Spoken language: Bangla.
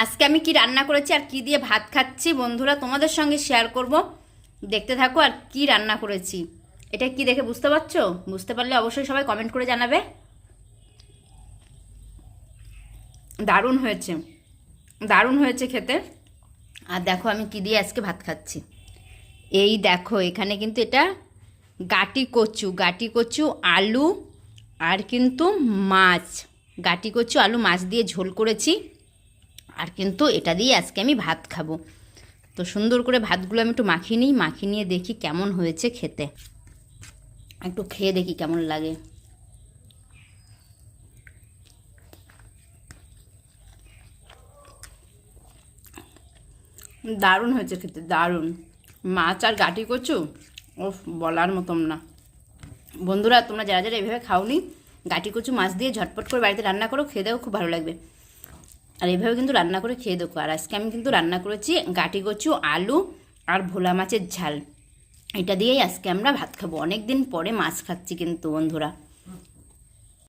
আজকে আমি কি রান্না করেছি আর কি দিয়ে ভাত খাচ্ছি বন্ধুরা তোমাদের সঙ্গে শেয়ার করব। দেখতে থাকো আর কি রান্না করেছি। এটা কি দেখে বুঝতে পারছো? বুঝতে পারলে অবশ্যই সবাই কমেন্ট করে জানাবে। দারুণ হয়েছে, দারুণ হয়েছে খেতে। আর দেখো আমি কি দিয়ে আজকে ভাত খাচ্ছি। এই দেখো এখানে কিন্তু এটা গাটি কচু আলু আর কিন্তু মাছ, গাটি কচু আলু মাছ দিয়ে ঝোল করেছি। আর কিন্তু এটা দিয়ে আজকে আমি ভাত খাবো। তো সুন্দর করে ভাতগুলো আমি একটু মাখিয়ে নিই, মাখিয়ে নিয়ে দেখি কেমন হয়েছে খেতে। একটু খেয়ে দেখি কেমন লাগে। দারুণ হয়েছে খেতে, দারুণ। মাছ আর গাটি কচু, ওফ বলার মতন না। বন্ধুরা তোমরা যারা যারা এইভাবে খাওনি, গাটি কচু মাছ দিয়ে ঝটপট করে বাড়িতে রান্না করো, খেয়ে দেখো খুব ভালো লাগবে। আর এইভাবে কিন্তু রান্না করে খেয়ে দেখো। আর আজকে আমি কিন্তু রান্না করেছি গাটি কচু আলু আর ভোলা মাছের ঝাল। এটা দিয়েই আজকে আমরা ভাত খাবো। অনেক দিন পরে মাছ খাচ্ছি কিন্তু বন্ধুরা।